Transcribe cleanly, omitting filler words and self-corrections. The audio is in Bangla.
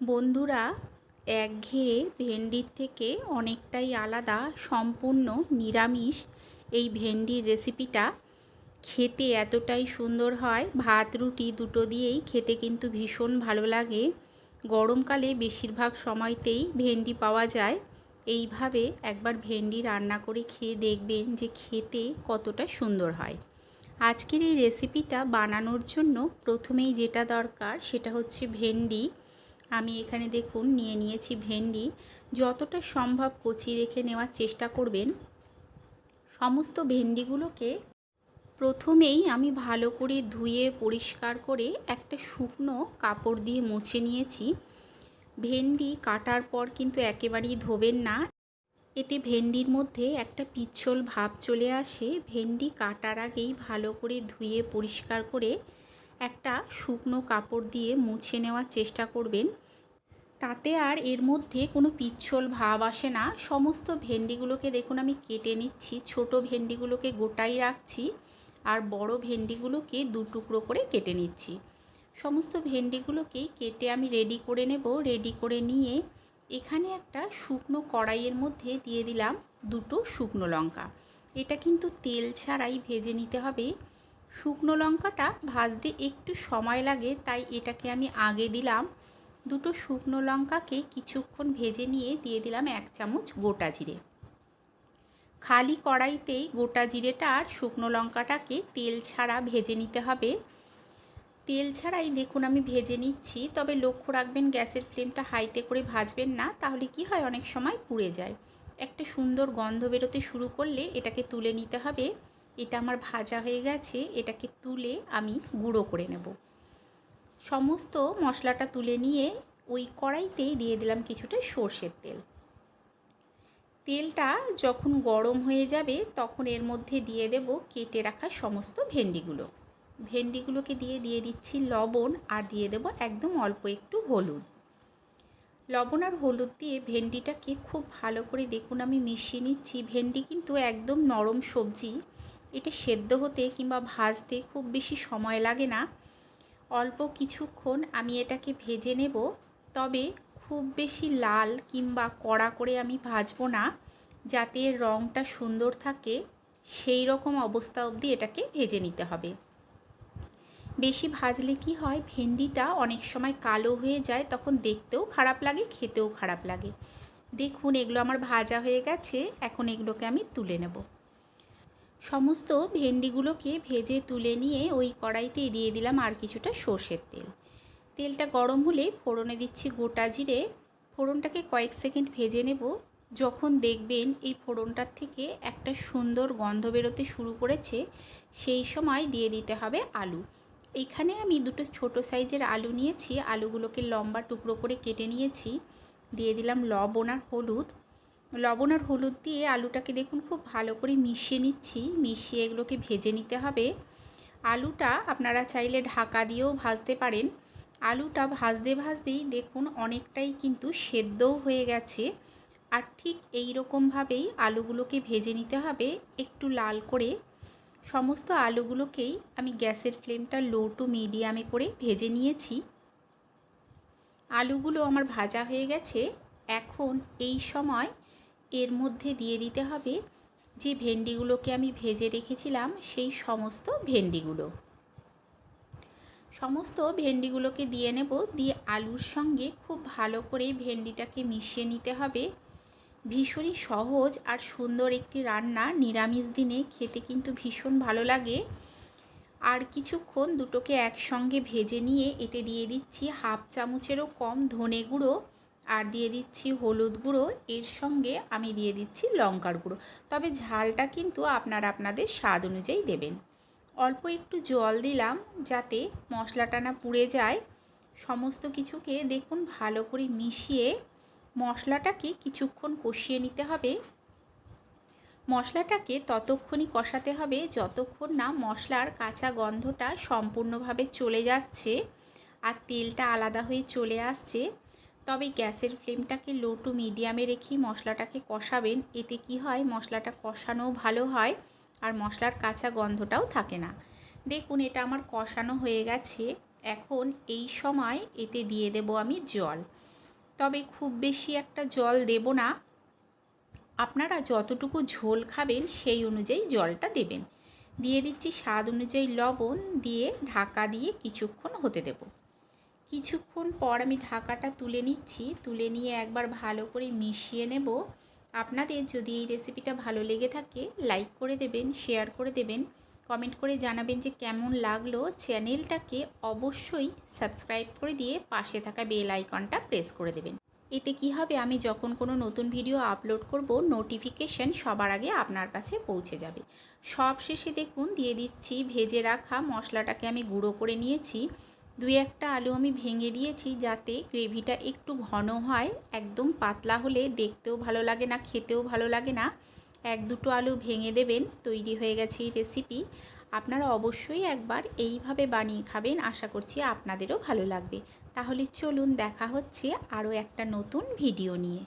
বন্ধুরা, একঘেয়ে ভেন্ডির থেকে অনেকটাই আলাদা সম্পূর্ণ নিরামিষ এই ভেন্ডির রেসিপিটা খেতে এতটাই সুন্দর হয়। ভাত রুটি দুটো দিয়েই খেতে কিন্তু ভীষণ ভালো লাগে। গরমকালে বেশিরভাগ সময়তেই ভেন্ডি পাওয়া যায়। এইভাবে একবার ভেন্ডি রান্না করে খেয়ে দেখবেন যে খেতে কতটা সুন্দর হয়। আজকের এই রেসিপিটা বানানোর জন্য প্রথমেই যেটা দরকার সেটা হচ্ছে ভেন্ডি। আমি এখানে দেখুন নিয়ে নিয়েছি ভেন্ডি। যতটা সম্ভব কচি রেখে নেওয়ার চেষ্টা করবেন। সমস্ত ভেন্ডিগুলোকে প্রথমেই আমি ভালো করে ধুয়ে পরিষ্কার করে একটা শুকনো কাপড় দিয়ে মুছে নিয়েছি। ভেন্ডি কাটার পর কিন্তু একেবারেই ধোবেন না, এতে ভেন্ডির মধ্যে একটা পিচ্ছিল ভাব চলে আসে। ভেন্ডি কাটার আগেই ভালো করে ধুয়ে পরিষ্কার করে একটা শুকনো কাপড় দিয়ে মুছে নেওয়ার চেষ্টা করবেন। তাতে আর এর মধ্যে কোনো পিচ্ছিল ভাব আসে না। সমস্ত ভেন্ডিগুলোকে দেখুন আমি কেটে নিচ্ছি। ছোট ভেন্ডিগুলোকে গোটাই রাখছি আর বড় ভেন্ডিগুলোকে দু টুকরো করে কেটে নিচ্ছি। সমস্ত ভেন্ডিগুলোকেই কেটে আমি রেডি করে নেব। রেডি করে নিয়ে এখানে একটা শুকনো কড়াইয়ের মধ্যে দিয়ে দিলাম দুটো শুকনো লঙ্কা। এটা কিন্তু তেল ছাড়াই ভেজে নিতে হবে। শুকনো লঙ্কাটা ভাজতে একটু সময় লাগে, তাই এটাকে আমি আগে দিলাম। দুটো শুকনো লঙ্কাকে কিছুক্ষণ ভেজে নিয়ে দিয়ে দিলাম 1 চামচ গোটা জিরে। খালি কড়াইতেই গোটা জিরেটা আর শুকনো লঙ্কাটাকে তেল ছাড়া ভেজে নিতে হবে। তেল ছাড়াই দেখুন আমি ভেজে নিচ্ছি, তবে লক্ষ্য রাখবেন গ্যাসের ফ্লেমটা হাইতে করে ভাজবেন না, তাহলে কি হয় অনেক সময় পুড়ে যায়। একটা সুন্দর গন্ধ বেরোতে শুরু করলে এটাকে তুলে নিতে হবে। এটা আমার ভাজা হয়ে গেছে, এটাকে তুলে আমি গুঁড়ো করে নেব। সমস্ত মশলাটা তুলে নিয়ে ওই কড়াইতেই দিয়ে দিলাম কিছুটা সর্ষের তেল। তেলটা যখন গরম হয়ে যাবে তখন এর মধ্যে দিয়ে দেব কেটে রাখা সমস্ত ভেন্ডিগুলোকে দিয়ে দিচ্ছি লবণ, আর দিয়ে দেব একদম অল্প একটু হলুদ। লবণ আর হলুদ দিয়ে ভেন্ডিটাকে খুব ভালো করে দেখুন আমি মিশিয়ে নিচ্ছি। ভেন্ডি কিন্তু একদম নরম সবজি, এটা সেদ্ধ হতে কিংবা ভাজতে খুব বেশি সময় লাগে না। অল্প কিছুক্ষণ আমি এটাকে ভেজে নেব, তবে খুব বেশি লাল কিংবা কড়া করে আমি ভাজবো না। যাতে রঙটা সুন্দর থাকে সেই রকম অবস্থা অবধি এটাকে ভেজে নিতে হবে। বেশি ভাজলে কি হয়, ভেন্ডিটা অনেক সময় কালো হয়ে যায়, তখন দেখতেও খারাপ লাগে, খেতেও খারাপ লাগে। দেখুন এগুলো আমার ভাজা হয়ে গেছে, এখন এগুলোকে আমি তুলে নেব। সমস্ত ভেন্ডিগুলোকে ভেজে তুলে নিয়ে ওই কড়াইতে দিয়ে দিলাম আর কিছুটা সর্ষের তেল। তেলটা গরম হলে ফোড়নে দিচ্ছি গোটা জিরে। ফোড়নটাকে কয়েক সেকেন্ড ভেজে নেব। যখন দেখবেন এই ফোড়নটার থেকে একটা সুন্দর গন্ধ বেরোতে শুরু করেছে, সেই সময় দিয়ে দিতে হবে আলু। এইখানে আমি দুটো ছোট সাইজের আলু নিয়েছি, আলুগুলোকে লম্বা টুকরো করে কেটে নিয়েছি। দিয়ে দিলাম লবণ আর হলুদ। লবণ আর হলুদ দিয়ে আলুটাকে দেখুন খুব ভালো করে মিশিয়ে নিচ্ছি। মিশিয়ে এগুলোকে ভেজে নিতে হবে। আলুটা আপনারা চাইলে ঢাকা দিয়েও ভাজতে পারেন। আলুটা ভাজতেই দেখুন অনেকটাই কিন্তু সেদ্ধও হয়ে গেছে। আর ঠিক এই রকমভাবেই আলুগুলোকে ভেজে নিতে হবে একটু লাল করে। সমস্ত আলুগুলোকেই আমি গ্যাসের ফ্লেমটা লো টু মিডিয়ামে করে ভেজে নিয়েছি। আলুগুলো আমার ভাজা হয়ে গেছে। এখন এই সময় এর মধ্যে দিয়ে দিতে হবে যে ভেন্ডিগুলোকে আমি ভেজে রেখেছিলাম, সেই সমস্ত ভেন্ডিগুলোকে দিয়ে নেব। দিয়ে আলুর সঙ্গে খুব ভালো করে ভেন্ডিটাকে মিশিয়ে নিতে হবে। ভীষণই সহজ আর সুন্দর একটি রান্না, নিরামিষ দিনে খেতে কিন্তু ভীষণ ভালো লাগে। আর কিছুক্ষণ দুটোকে একসঙ্গে ভেজে নিয়ে এতে দিয়ে দিচ্ছি 1/2 চামচেরও কম ধনে গুঁড়ো, আর দিয়ে দিচ্ছি হলুদ গুঁড়ো। এর সঙ্গে আমি দিয়ে দিচ্ছি লঙ্কার গুঁড়ো, তবে ঝালটা কিন্তু আপনারা আপনাদের স্বাদ অনুযায়ী দেবেন। অল্প একটু জল দিলাম যাতে মশলাটা না পুড়ে যায়। সমস্ত কিছুকে দেখুন ভালো করে মিশিয়ে মশলাটাকে কিছুক্ষণ কষিয়ে নিতে হবে। মশলাটাকে ততক্ষণই কষাতে হবে যতক্ষণ না মশলার কাঁচা গন্ধটা সম্পূর্ণভাবে চলে যাচ্ছে আর তেলটা আলাদা হয়ে চলে আসছে। তবে গ্যাসের ফ্লেমটাকে লো টু মিডিয়ামে রেখেই মশলাটাকে কষাবেন। এতে কি হয়, মশলাটা কষানোও ভালো হয় আর মশলার কাঁচা গন্ধটাও থাকে না। দেখুন এটা আমার কষানো হয়ে গেছে। এখন এই সময় এতে দিয়ে দেব আমি জল। তবে খুব বেশি একটা জল দেব না, আপনারা যতটুকু ঝোল খাবেন সেই অনুযায়ী জলটা দেবেন। দিয়ে দিচ্ছি স্বাদ অনুযায়ী লবণ, দিয়ে ঢাকা দিয়ে কিছুক্ষণ হতে দেব। কিছুক্ষণ পর আমি ঢাকাটা তুলে নিচ্ছি, তুলে নিয়ে একবার ভালো করে মিশিয়ে নেব। আপনাদের যদি এই রেসিপিটা ভালো লেগে থাকে লাইক করে দেবেন, শেয়ার করে দেবেন, কমেন্ট করে জানাবেন যে কেমন লাগলো। চ্যানেলটাকে অবশ্যই সাবস্ক্রাইব করে দিয়ে পাশে থাকা বেল আইকনটা প্রেস করে দেবেন। এতে কি হবে, আমি যখন কোনো নতুন ভিডিও আপলোড করব নোটিফিকেশন সবার আগে আপনার কাছে পৌঁছে যাবে। সব শেষে দেখুন দিয়ে দিচ্ছি ভেজে রাখা মশলাটাকে আমি গুঁড়ো করে নিয়েছি। দুই একটা আলু আমি ভেঙে দিয়েছি যাতে গ্রেভিটা একটু ঘন হয়, একদম পাতলা হলে দেখতেও ভালো লাগে না, খেতেও ভালো লাগে না। এক দুটো আলু ভেঙে দেবেন, তৈরি হয়ে গেছে এই রেসিপি। আপনারা অবশ্যই একবার এইভাবে বানিয়ে খাবেন, আশা করছি আপনাদেরও ভালো লাগবে। তাহলে চলুন দেখা হচ্ছে আরও একটা নতুন ভিডিও নিয়ে।